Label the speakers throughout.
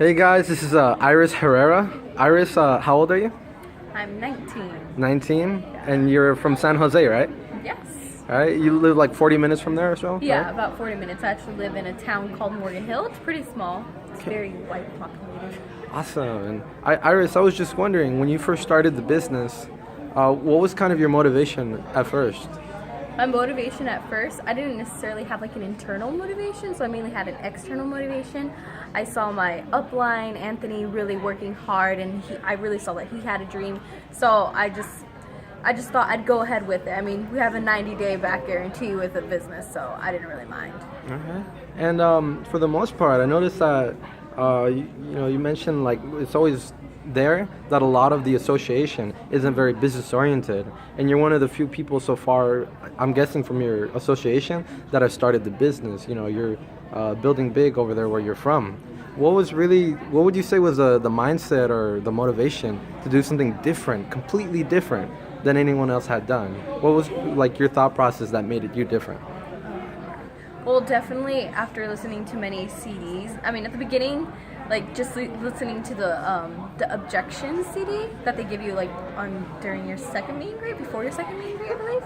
Speaker 1: Hey guys, this is Irys Herrera. Irys, how old are you?
Speaker 2: I'm 19.
Speaker 1: 19? And you're from San Jose, right?
Speaker 2: Yes.
Speaker 1: Alright, you live like 40 minutes from there or so?
Speaker 2: Yeah,
Speaker 1: right?
Speaker 2: about 40 minutes. I actually live in a town called Morgan Hill. It's pretty small. It's very white populated.
Speaker 1: Awesome. And Irys, I was just wondering, when you first started the business, what was kind of your motivation at first?
Speaker 2: My motivation at first, I didn't necessarily have like an internal motivation, so I mainly had an external motivation. I saw my upline, Anthony, really working hard, and I really saw that he had a dream. So I just thought I'd go ahead with it. I mean, we have a 90-day back guarantee with the business, so I didn't really mind.
Speaker 1: Okay. And for the most part, I noticed that you mentioned like it's always there that a lot of the association isn't very business oriented, and you're one of the few people so far, I'm guessing from your association, that have started the business. You're building big over there where you're from. What would you say was the mindset or the motivation to do something different, completely different than anyone else had done? What was like your thought process that made it you different?
Speaker 2: Well, definitely after listening to many CDs. I mean, at the beginning, like just listening to the objection CD that they give you like during your second meet and greet, before your second meet and greet, I believe.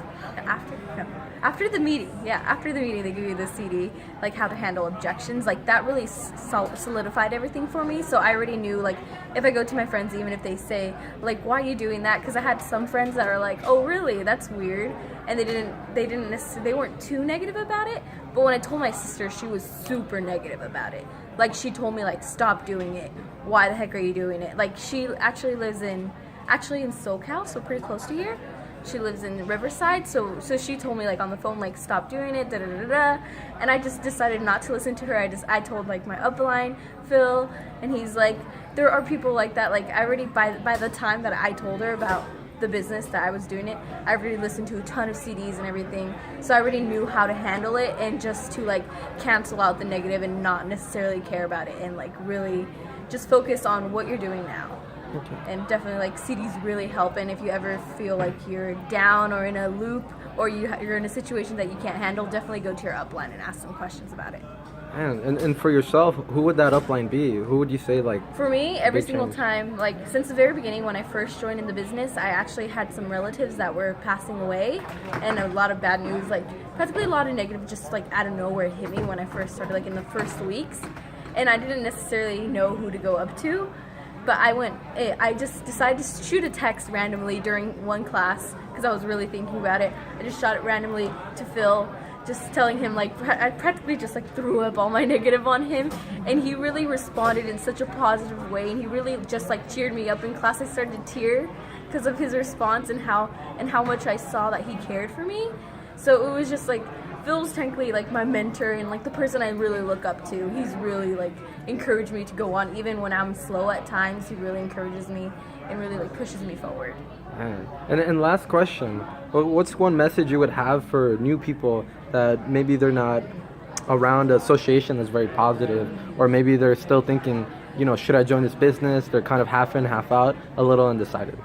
Speaker 2: After the meeting, after the meeting they give you the CD, like how to handle objections. Like that really solidified everything for me. So I already knew, like, if I go to my friends, even if they say like, why are you doing that? Because I had some friends that are like, oh really, that's weird, and they weren't too negative about it. But when I told my sister, she was super negative about it. Like, she told me, like, stop doing it. Why the heck are you doing it? Like, she actually lives in SoCal, so pretty close to here. She lives in Riverside, so she told me, like, on the phone, like, stop doing it, da-da-da-da. And I just decided not to listen to her. I told, like, my upline, Phil, and he's like, there are people like that. Like, I already, by the time that I told her about the business that I was doing it, I already listened to a ton of CDs and everything, so I already knew how to handle it and just to like cancel out the negative and not necessarily care about it, and like really just focus on what you're doing now.
Speaker 1: Okay.
Speaker 2: And definitely like CDs really help, and if you ever feel like you're down or in a loop or you're in a situation that you can't handle, definitely go to your upline and ask some questions about it.
Speaker 1: And for yourself, who would that upline be? Who would you say, like,
Speaker 2: for me, every single
Speaker 1: change?
Speaker 2: time, like since the very beginning when I first joined in the business, I actually had some relatives that were passing away, and a lot of bad news, like practically a lot of negative, just like out of nowhere hit me when I first started, like in the first weeks, and I didn't necessarily know who to go up to. But I just decided to shoot a text randomly during one class because I was really thinking about it. I just shot it randomly to Phil, just telling him, like, I practically just like threw up all my negative on him, and he really responded in such a positive way, and he really just like cheered me up in class. I started to tear because of his response and how much I saw that he cared for me. So it was just like, Phil's technically like my mentor and like the person I really look up to. He's really like encouraged me to go on, even when I'm slow at times. He really encourages me and really like pushes me forward.
Speaker 1: And last question, what's one message you would have for new people that maybe they're not around an association that's very positive, or maybe they're still thinking, should I join this business? They're kind of half in, half out, a little undecided.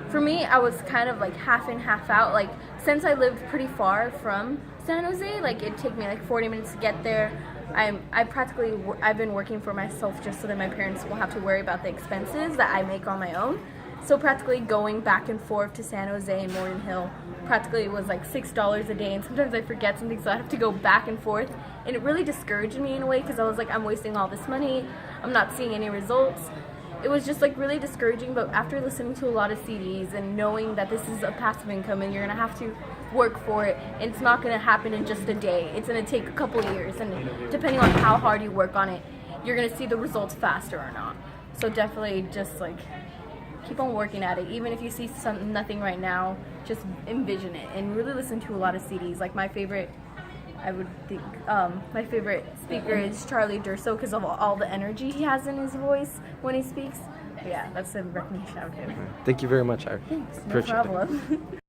Speaker 2: For me, I was kind of like half in, half out. Like, since I lived pretty far from San Jose, like it'd take me like 40 minutes to get there. I've been working for myself just so that my parents won't have to worry about the expenses that I make on my own. So practically going back and forth to San Jose and Morgan Hill practically was like $6 a day, and sometimes I forget something, so I have to go back and forth, and it really discouraged me in a way because I was like, I'm wasting all this money, I'm not seeing any results. It was just like really discouraging. But after listening to a lot of CDs and knowing that this is a passive income and you're gonna have to work for it, and it's not gonna happen in just a day, it's gonna take a couple of years, and depending on how hard you work on it, you're gonna see the results faster or not. So definitely just like keep on working at it. Even if you see nothing right now, just envision it and really listen to a lot of CDs. Like my favorite speaker is Charlie Durso because of all the energy he has in his voice when he speaks. But yeah, that's the recognition I would give.
Speaker 1: Thank you very much, Ira.
Speaker 2: Thanks, no problem.